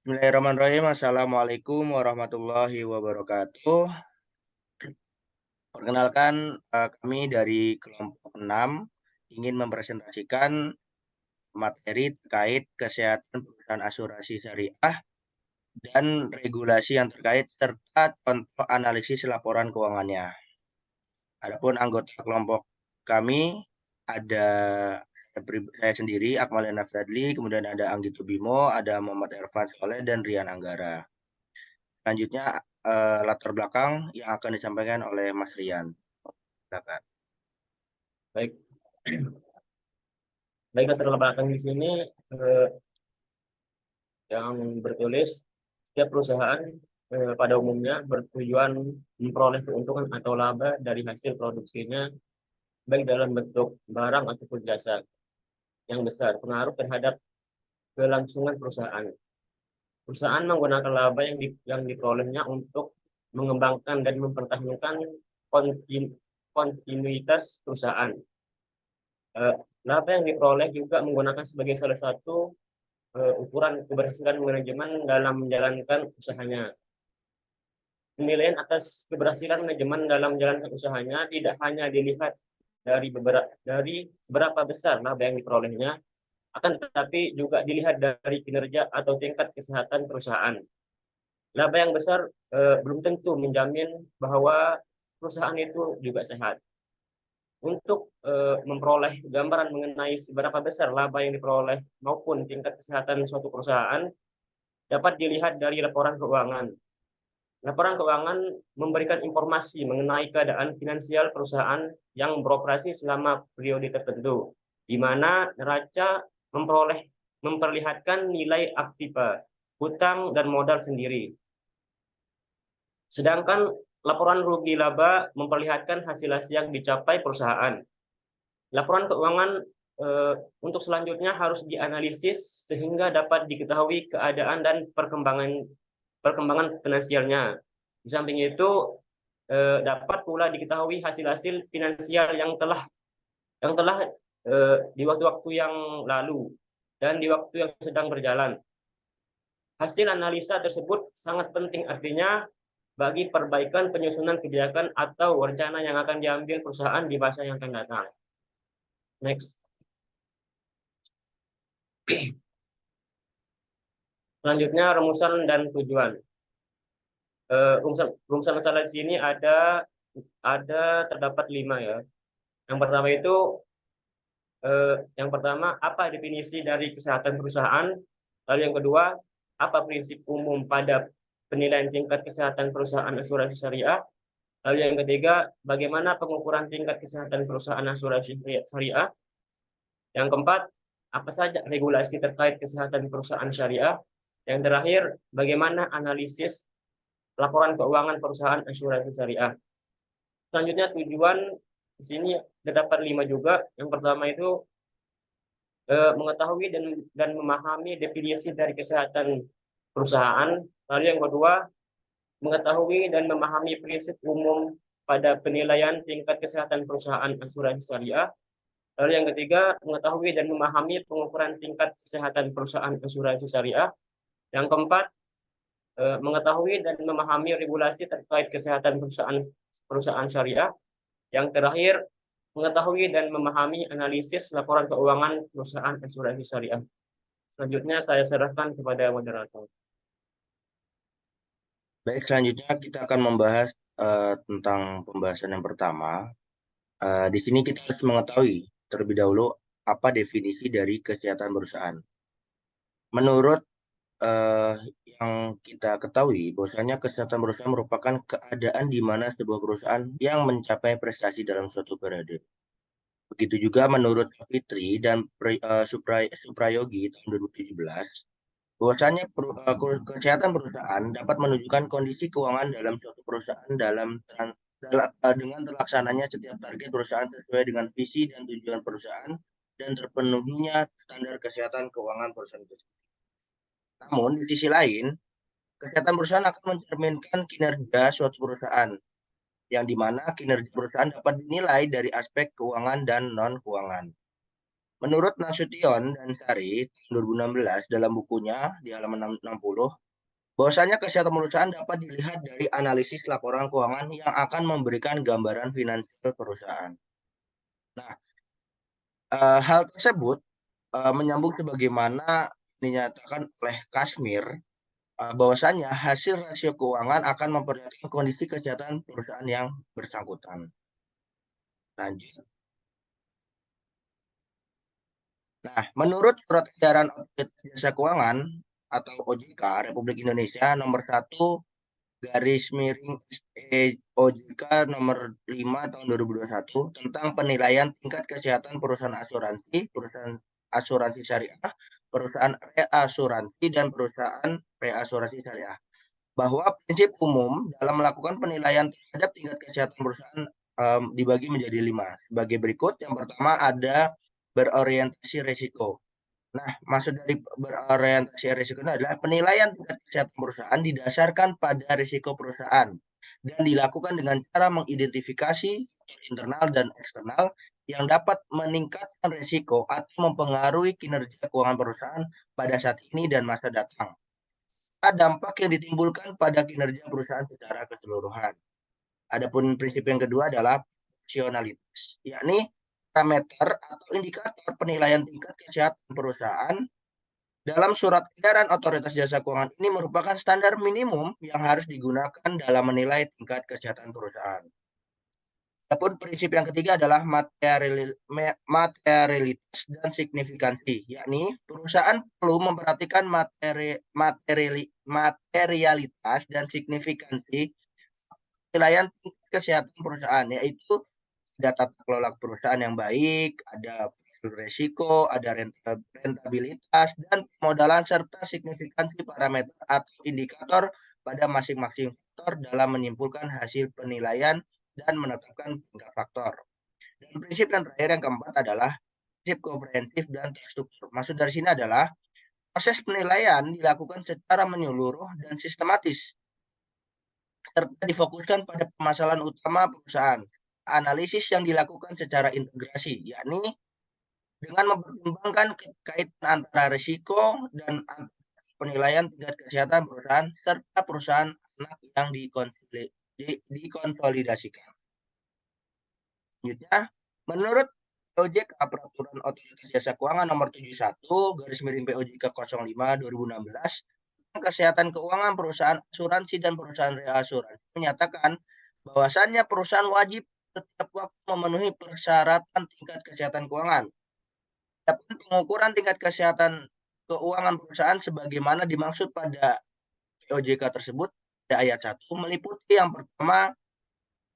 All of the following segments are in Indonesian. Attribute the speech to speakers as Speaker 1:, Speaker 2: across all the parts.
Speaker 1: Bismillahirrahmanirrahim. Assalamualaikum warahmatullahi wabarakatuh. Perkenalkan, kami dari kelompok 6 ingin mempresentasikan materi terkait kesehatan perusahaan asuransi syariah dan regulasi yang terkait serta contoh analisis laporan keuangannya. Adapun anggota kelompok kami ada saya sendiri, Akmal Enaf Fadli, kemudian ada Anggito Bimo, ada Muhammad Ervan Soleh, dan Rian Anggara. Selanjutnya latar belakang yang akan disampaikan oleh Mas Rian. Silakan.
Speaker 2: Baik, baik latar belakang di sini eh, yang bertulis setiap perusahaan pada umumnya bertujuan memperoleh keuntungan atau laba dari hasil produksinya baik dalam bentuk barang ataupun jasa yang besar pengaruh terhadap kelangsungan perusahaan. Perusahaan menggunakan laba yang diperolehnya untuk mengembangkan dan mempertahankan kontinuitas perusahaan. Laba yang diperoleh juga menggunakan sebagai salah satu ukuran keberhasilan manajemen dalam menjalankan usahanya. Penilaian atas keberhasilan manajemen dalam menjalankan usahanya tidak hanya dilihat dari seberapa besar laba yang diperolehnya, akan tetapi juga dilihat dari kinerja atau tingkat kesehatan perusahaan. Laba yang besar belum tentu menjamin bahwa perusahaan itu juga sehat. Untuk memperoleh gambaran mengenai seberapa besar laba yang diperoleh maupun tingkat kesehatan suatu perusahaan dapat dilihat dari laporan keuangan. Laporan keuangan memberikan informasi mengenai keadaan finansial perusahaan yang beroperasi selama periode tertentu, di mana neraca memperlihatkan nilai aktiva, hutang, dan modal sendiri. Sedangkan laporan rugi laba memperlihatkan hasil-hasil yang dicapai perusahaan. Laporan keuangan untuk selanjutnya harus dianalisis sehingga dapat diketahui keadaan dan perkembangan finansialnya. Di samping itu dapat pula diketahui hasil-hasil finansial yang telah di waktu-waktu yang lalu dan di waktu yang sedang berjalan. Hasil analisa tersebut sangat penting artinya bagi perbaikan penyusunan kebijakan atau rencana yang akan diambil perusahaan di masa yang akan datang. Next. Selanjutnya rumusan dan tujuan. Rumusan masalah di sini ada terdapat 5 ya. Yang pertama apa definisi dari kesehatan perusahaan? Lalu yang kedua, apa prinsip umum pada penilaian tingkat kesehatan perusahaan asuransi syariah? Lalu yang ketiga, bagaimana pengukuran tingkat kesehatan perusahaan asuransi syariah? Yang keempat, apa saja regulasi terkait kesehatan perusahaan syariah? Yang terakhir, bagaimana analisis laporan keuangan perusahaan asuransi syariah? Selanjutnya tujuan di sini terdapat 5 juga. Yang pertama itu mengetahui dan memahami definisi dari kesehatan perusahaan. Lalu yang kedua, mengetahui dan memahami prinsip umum pada penilaian tingkat kesehatan perusahaan asuransi syariah. Lalu yang ketiga, mengetahui dan memahami pengukuran tingkat kesehatan perusahaan asuransi syariah. Yang keempat, mengetahui dan memahami regulasi terkait kesehatan perusahaan syariah. Yang terakhir, mengetahui dan memahami analisis laporan keuangan perusahaan asuransi syariah. Selanjutnya saya serahkan kepada moderator.
Speaker 1: Baik, selanjutnya kita akan membahas tentang pembahasan yang pertama. Di sini kita harus mengetahui terlebih dahulu apa definisi dari kesehatan perusahaan. Menurut yang kita ketahui, bahwasanya kesehatan perusahaan merupakan keadaan di mana sebuah perusahaan yang mencapai prestasi dalam suatu periode. Begitu juga menurut Fitri dan Suprayogi tahun 2017, bahwasanya kesehatan perusahaan dapat menunjukkan kondisi keuangan dalam suatu perusahaan dengan terlaksananya setiap target perusahaan sesuai dengan visi dan tujuan perusahaan dan terpenuhinya standar kesehatan keuangan perusahaan tersebut. Namun, di sisi lain, kesehatan perusahaan akan mencerminkan kinerja suatu perusahaan, yang dimana kinerja perusahaan dapat dinilai dari aspek keuangan dan non-keuangan. Menurut Nasution dan Sari 2016 dalam bukunya di halaman 60, bahwasanya kesehatan perusahaan dapat dilihat dari analisis laporan keuangan yang akan memberikan gambaran finansial perusahaan. Nah, hal tersebut menyambung sebagaimana dinyatakan oleh Kashmir, bahwasanya hasil rasio keuangan akan memperlihatkan kondisi kesehatan perusahaan yang bersangkutan. Lanjut. Nah, menurut Surat Edaran Otoritas Jasa Keuangan atau OJK Republik Indonesia nomor 1 OJK nomor 5 tahun 2021 tentang penilaian tingkat kesehatan perusahaan asuransi syariah, perusahaan reasuransi, dan perusahaan reasuransi syariah, bahwa prinsip umum dalam melakukan penilaian terhadap tingkat kesehatan perusahaan dibagi menjadi 5 sebagai berikut. Yang pertama ada berorientasi risiko. Nah, maksud dari berorientasi risiko ini adalah penilaian tingkat kesehatan perusahaan didasarkan pada risiko perusahaan dan dilakukan dengan cara mengidentifikasi internal dan eksternal yang dapat meningkatkan risiko atau mempengaruhi kinerja keuangan perusahaan pada saat ini dan masa datang. Dampak yang ditimbulkan pada kinerja perusahaan secara keseluruhan. Adapun prinsip yang kedua adalah proporsionalitas, yakni parameter atau indikator penilaian tingkat kesehatan perusahaan dalam Surat Edaran Otoritas Jasa Keuangan ini merupakan standar minimum yang harus digunakan dalam menilai tingkat kesehatan perusahaan. Adapun prinsip yang ketiga adalah materialitas dan signifikansi, yakni perusahaan perlu memperhatikan materialitas dan signifikansi penilaian tingkat kesehatan perusahaan, yaitu data kelola perusahaan yang baik, ada risiko, ada rentabilitas, dan pemodalan, serta signifikansi parameter atau indikator pada masing-masing faktor dalam menyimpulkan hasil penilaian dan menetapkan tingkat faktor. Dan prinsip yang terakhir yang keempat adalah prinsip komprehensif dan terstruktur. Maksud dari sini adalah proses penilaian dilakukan secara menyeluruh dan sistematis, serta difokuskan pada permasalahan utama perusahaan. Analisis yang dilakukan secara integrasi, yakni dengan mempertimbangkan kaitan antara risiko dan penilaian tingkat kesehatan perusahaan serta perusahaan anak yang dikonsolidasikan. Selanjutnya, menurut POJK Peraturan Otoritas Jasa Keuangan nomor 71/POJK 05 2016 kesehatan keuangan perusahaan asuransi dan perusahaan reasuransi menyatakan bahwasannya perusahaan wajib setiap waktu memenuhi persyaratan tingkat kesehatan keuangan. Adapun pengukuran tingkat kesehatan keuangan perusahaan sebagaimana dimaksud pada POJK tersebut pada ayat 1 meliputi yang pertama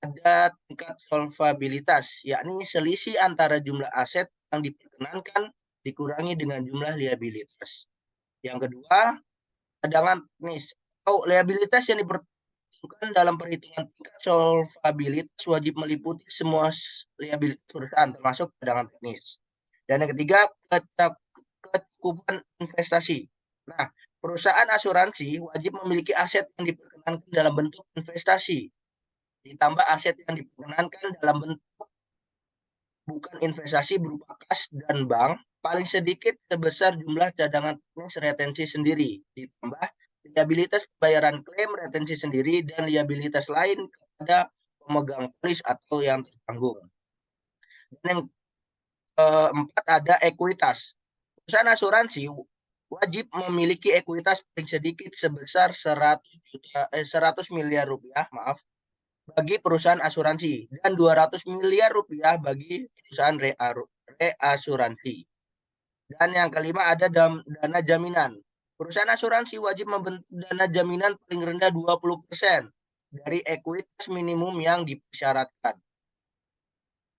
Speaker 1: ada tingkat solvabilitas, yakni selisih antara jumlah aset yang diperkenankan dikurangi dengan jumlah liabilitas. Yang kedua, cadangan teknis atau liabilitas yang diperhitungkan dalam perhitungan tingkat solvabilitas wajib meliputi semua liabilitas perusahaan termasuk cadangan teknis. Dan yang ketiga, kecukupan investasi. Nah, perusahaan asuransi wajib memiliki aset yang diperkenankan dalam bentuk investasi, ditambah aset yang diperkenankan dalam bentuk bukan investasi berupa kas dan bank, paling sedikit sebesar jumlah cadangan teknis retensi sendiri, ditambah liabilitas pembayaran klaim retensi sendiri dan liabilitas lain kepada pemegang polis atau yang tertanggung. Dan yang keempat ada ekuitas. Perusahaan asuransi wajib memiliki ekuitas paling sedikit sebesar 100 miliar rupiah, bagi perusahaan asuransi dan 200 miliar rupiah bagi perusahaan reasuransi. Dan yang kelima ada dana jaminan. Perusahaan asuransi wajib membentuk dana jaminan paling rendah 20% dari ekuitas minimum yang dipersyaratkan.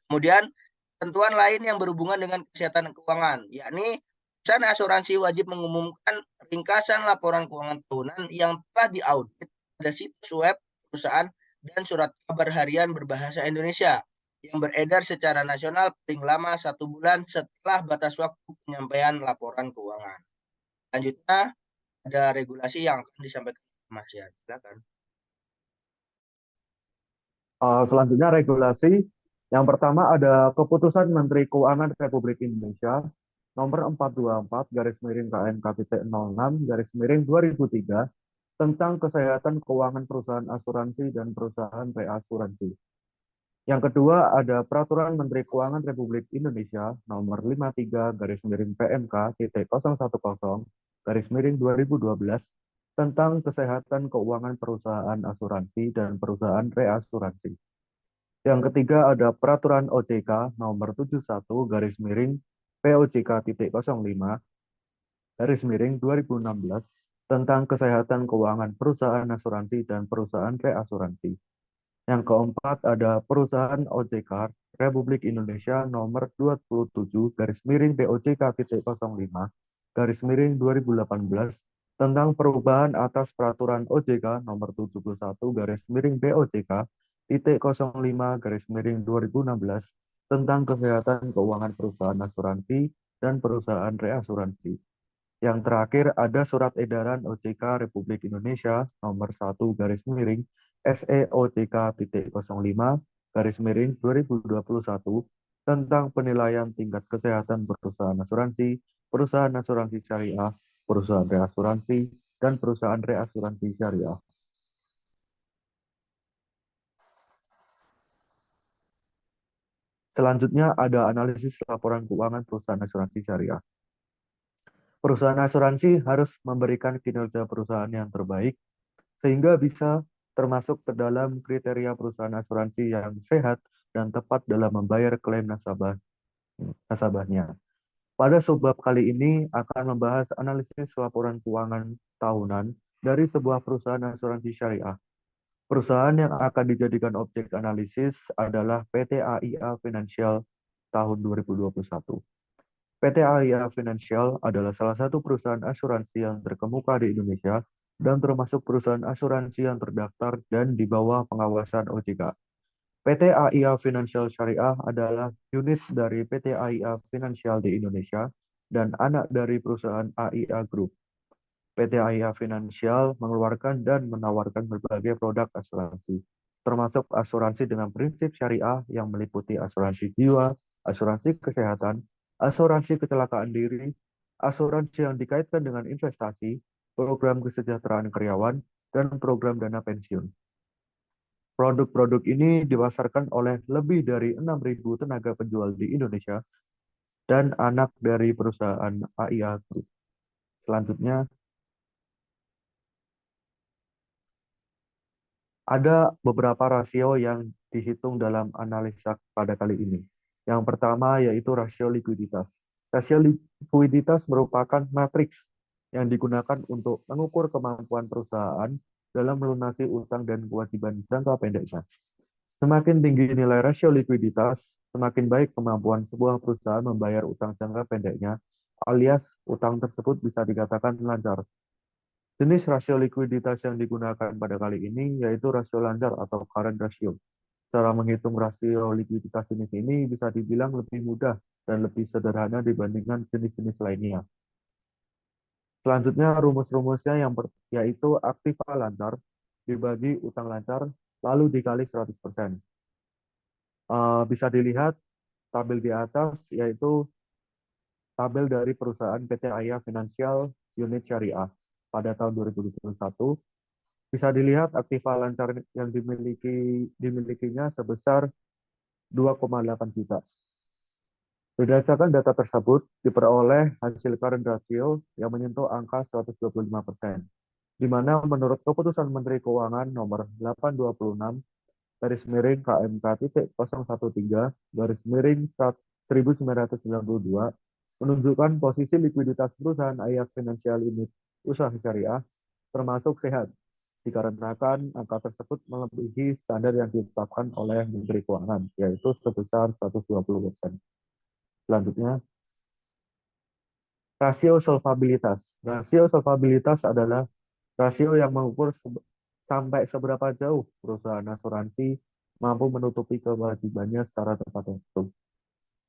Speaker 1: Kemudian ketentuan lain yang berhubungan dengan kesehatan keuangan, yakni perusahaan asuransi wajib mengumumkan ringkasan laporan keuangan tahunan yang telah diaudit pada situs web perusahaan dan surat kabar harian berbahasa Indonesia yang beredar secara nasional paling lama 1 bulan setelah batas waktu penyampaian laporan keuangan. Selanjutnya ada regulasi yang akan disampaikan Mas Yan. Silakan.
Speaker 3: Selanjutnya regulasi Yang pertama ada Keputusan Menteri Keuangan Republik Indonesia nomor 424 garis miring KMK.06 garis miring 2003 tentang kesehatan keuangan perusahaan asuransi dan perusahaan reasuransi. Yang kedua ada Peraturan Menteri Keuangan Republik Indonesia nomor 53 garis miring PMK.010 garis miring 2012 tentang kesehatan keuangan perusahaan asuransi dan perusahaan reasuransi. Yang ketiga ada Peraturan OJK nomor 71 garis miring POJK.05 garis miring 2016 tentang kesehatan keuangan perusahaan asuransi dan perusahaan reasuransi. Yang keempat ada Perusahaan OJK Republik Indonesia nomor 27 garis miring POJK.05 garis miring 2018 tentang perubahan atas peraturan OJK nomor 71 garis miring POJK.05 garis miring 2016 tentang kesehatan keuangan perusahaan asuransi dan perusahaan reasuransi. Yang terakhir ada Surat Edaran OJK Republik Indonesia nomor 1 garis miring SEOJK.05 garis miring 2021 tentang penilaian tingkat kesehatan perusahaan asuransi syariah, perusahaan reasuransi, dan perusahaan reasuransi syariah. Selanjutnya ada analisis laporan keuangan perusahaan asuransi syariah. Perusahaan asuransi harus memberikan kinerja perusahaan yang terbaik sehingga bisa termasuk ke dalam kriteria perusahaan asuransi yang sehat dan tepat dalam membayar klaim nasabahnya. Pada subbab kali ini akan membahas analisis laporan keuangan tahunan dari sebuah perusahaan asuransi syariah. Perusahaan yang akan dijadikan objek analisis adalah PT AIA Financial tahun 2021. PT AIA Financial adalah salah satu perusahaan asuransi yang terkemuka di Indonesia dan termasuk perusahaan asuransi yang terdaftar dan di bawah pengawasan OJK. PT AIA Financial Syariah adalah unit dari PT AIA Financial di Indonesia dan anak dari perusahaan AIA Group. PT AIA Financial mengeluarkan dan menawarkan berbagai produk asuransi, termasuk asuransi dengan prinsip syariah yang meliputi asuransi jiwa, asuransi kesehatan, asuransi kecelakaan diri, asuransi yang dikaitkan dengan investasi, program kesejahteraan karyawan, dan program dana pensiun. Produk-produk ini dipasarkan oleh lebih dari 6.000 tenaga penjual di Indonesia dan anak dari perusahaan AIA Group. Selanjutnya, ada beberapa rasio yang dihitung dalam analisa pada kali ini. Yang pertama yaitu rasio likuiditas. Rasio likuiditas merupakan matriks yang digunakan untuk mengukur kemampuan perusahaan dalam melunasi utang dan kewajiban jangka pendeknya. Semakin tinggi nilai rasio likuiditas, semakin baik kemampuan sebuah perusahaan membayar utang jangka pendeknya, alias utang tersebut bisa dikatakan lancar. Jenis rasio likuiditas yang digunakan pada kali ini yaitu rasio lancar atau current ratio. Cara menghitung rasio likuiditas jenis ini bisa dibilang lebih mudah dan lebih sederhana dibandingkan jenis-jenis lainnya. Selanjutnya rumus-rumusnya yaitu aktiva lancar dibagi utang lancar lalu dikali 100%. Bisa dilihat tabel di atas yaitu tabel dari perusahaan PT AIA Financial Unit Syariah pada tahun 2021. Bisa dilihat aktiva lancar yang dimilikinya sebesar 2,8 juta. Berdasarkan data tersebut, diperoleh hasil current ratio yang menyentuh angka 125%, di mana menurut Keputusan Menteri Keuangan nomor 826 garis miring KMK.013 garis miring 1992 menunjukkan posisi likuiditas perusahaan AIA Financial Unit Usaha Syariah termasuk sehat dikarenakan angka tersebut melebihi standar yang ditetapkan oleh Menteri Keuangan, yaitu sebesar 120%. Selanjutnya, rasio solvabilitas. Rasio solvabilitas adalah rasio yang mengukur sampai seberapa jauh perusahaan asuransi mampu menutupi kewajibannya secara tepat waktu.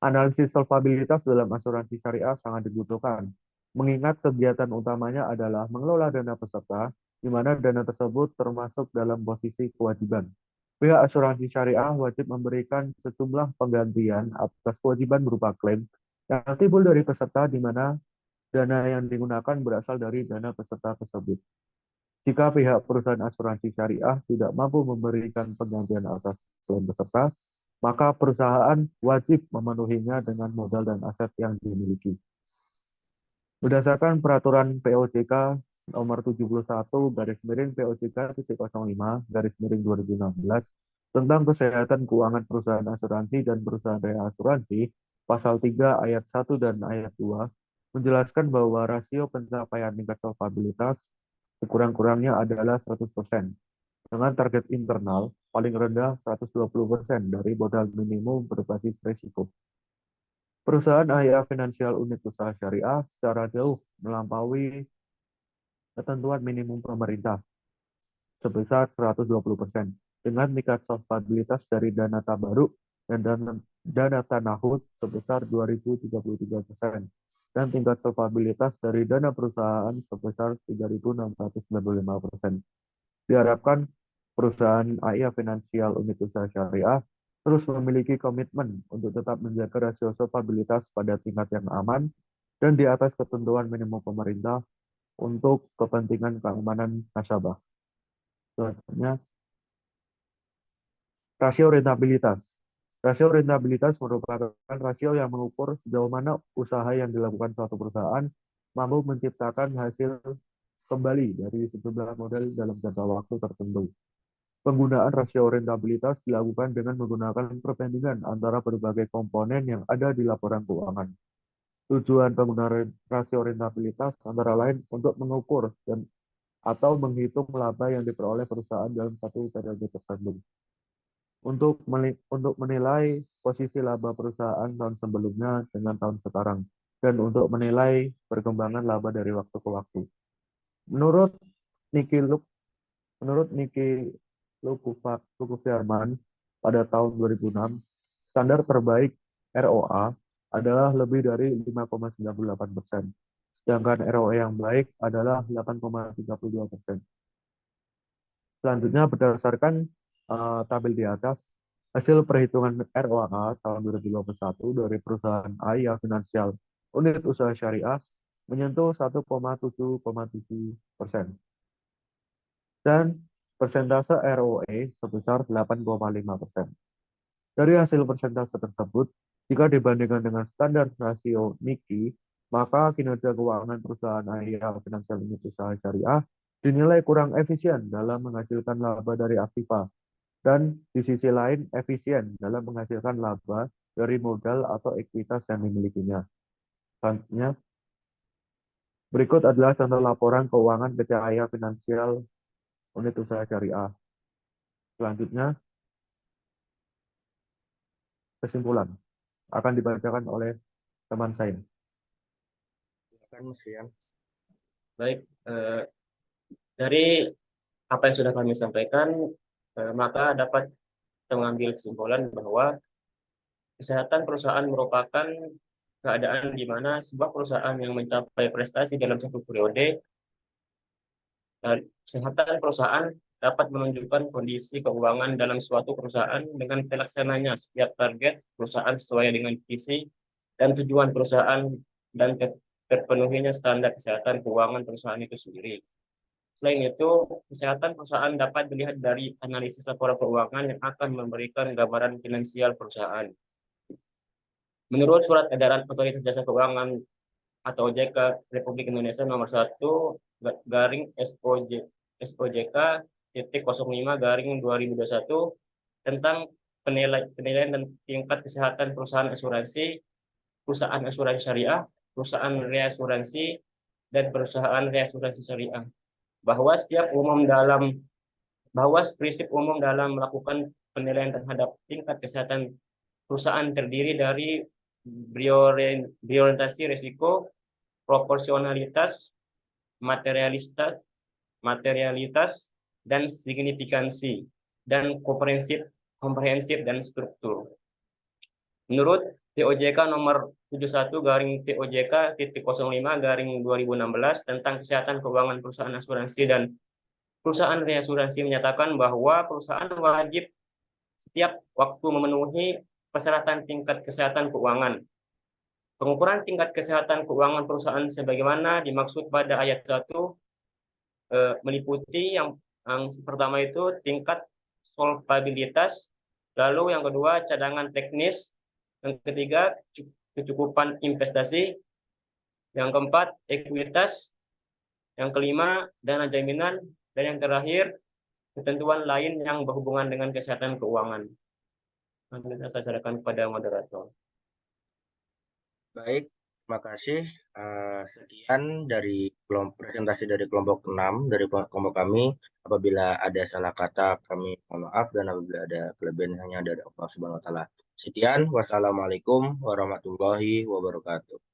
Speaker 3: Analisis solvabilitas dalam asuransi syariah sangat dibutuhkan, mengingat kegiatan utamanya adalah mengelola dana peserta, di mana dana tersebut termasuk dalam posisi kewajiban. Pihak asuransi syariah wajib memberikan sejumlah penggantian atas kewajiban berupa klaim yang timbul dari peserta di mana dana yang digunakan berasal dari dana peserta tersebut. Jika pihak perusahaan asuransi syariah tidak mampu memberikan penggantian atas klaim peserta, maka perusahaan wajib memenuhinya dengan modal dan aset yang dimiliki. Berdasarkan peraturan POJK nomor 71 garis miring POJK 05 garis miring 2016 tentang kesehatan keuangan perusahaan asuransi dan perusahaan reasuransi, pasal 3 ayat 1 dan ayat 2 menjelaskan bahwa rasio pencapaian tingkat solvabilitas sekurang-kurangnya adalah 100% dengan target internal paling rendah 120% dari modal minimum berbasis risiko. Perusahaan AIA Finansial Unit Usaha Syariah secara jauh melampaui ketentuan minimum pemerintah sebesar 120% dengan tingkat solvabilitas dari dana tabaruk dan dana tanahut sebesar 2033% dan tingkat solvabilitas dari dana perusahaan sebesar 3.695%. Diharapkan perusahaan AIA Finansial Unit Usaha Syariah terus memiliki komitmen untuk tetap menjaga rasio solvabilitas pada tingkat yang aman dan di atas ketentuan minimum pemerintah untuk kepentingan keamanan nasabah. Selanjutnya, rasio rentabilitas. Rasio rentabilitas merupakan rasio yang mengukur sejauh mana usaha yang dilakukan suatu perusahaan mampu menciptakan hasil kembali dari sejumlah modal dalam jangka waktu tertentu. Penggunaan rasio rentabilitas dilakukan dengan menggunakan perbandingan antara berbagai komponen yang ada di laporan keuangan. Tujuan penggunaan rasio rentabilitas antara lain untuk mengukur dan atau menghitung laba yang diperoleh perusahaan dalam satu periode tertentu. Untuk menilai posisi laba perusahaan tahun sebelumnya dengan tahun sekarang, dan untuk menilai perkembangan laba dari waktu ke waktu. Menurut Niki Lukuviarman pada tahun 2006, standar terbaik ROA adalah lebih dari 5,98%, sedangkan ROE yang baik adalah 8,32%. Selanjutnya, berdasarkan tabel di atas, hasil perhitungan ROA tahun 2021 dari perusahaan AIA Finansial Unit Usaha Syariah menyentuh 1,7,7% dan persentase ROE sebesar 8,5%. Dari hasil persentase tersebut, jika dibandingkan dengan standar rasio Niki, maka kinerja keuangan perusahaan AIA Finansial Unit Usaha Syariah dinilai kurang efisien dalam menghasilkan laba dari aktiva, dan di sisi lain efisien dalam menghasilkan laba dari modal atau ekuitas yang dimilikinya. Selanjutnya, berikut adalah contoh laporan keuangan PT AIA Finansial Unit Usaha Syariah. Selanjutnya, kesimpulan akan dibacakan oleh teman saya.
Speaker 1: Silakan Mas Rian.
Speaker 2: Baik, dari apa yang sudah kami sampaikan, maka dapat mengambil kesimpulan bahwa kesehatan perusahaan merupakan keadaan di mana sebuah perusahaan yang mencapai prestasi dalam satu periode, kesehatan perusahaan dapat menunjukkan kondisi keuangan dalam suatu perusahaan dengan terlaksananya setiap target perusahaan sesuai dengan visi dan tujuan perusahaan dan terpenuhinya standar kesehatan keuangan perusahaan itu sendiri. Selain itu, kesehatan perusahaan dapat dilihat dari analisis laporan keuangan yang akan memberikan gambaran finansial perusahaan. Menurut Surat Edaran Otoritas Jasa Keuangan atau OJK Republik Indonesia nomor 1 garing SOJK titik 05 garing 2021 tentang penilaian dan tingkat kesehatan perusahaan asuransi syariah, perusahaan reasuransi, dan perusahaan reasuransi syariah, bahwa prinsip umum dalam melakukan penilaian terhadap tingkat kesehatan perusahaan terdiri dari berorientasi risiko, proporsionalitas, materialitas, dan signifikansi, dan komprehensif dan struktur. Menurut POJK nomor 71 garing POJK titik 05 garing 2016 tentang kesehatan keuangan perusahaan asuransi dan perusahaan reasuransi menyatakan bahwa perusahaan wajib setiap waktu memenuhi persyaratan tingkat kesehatan keuangan. Pengukuran tingkat kesehatan keuangan perusahaan sebagaimana dimaksud pada ayat 1 meliputi yang pertama itu tingkat solvabilitas, lalu yang kedua cadangan teknis, yang ketiga kecukupan investasi, yang keempat ekuitas, yang kelima dana jaminan, dan yang terakhir ketentuan lain yang berhubungan dengan kesehatan keuangan. Nanti saya serahkan kepada moderator.
Speaker 1: Baik, terima kasih. Sekian dari presentasi dari kelompok 6 dari kelompok kami. Apabila ada salah kata, kami mohon maaf, dan apabila ada kelebihan hanya dari Allah Subhanahu wa Ta'ala. Sekian, wassalamualaikum warahmatullahi wabarakatuh.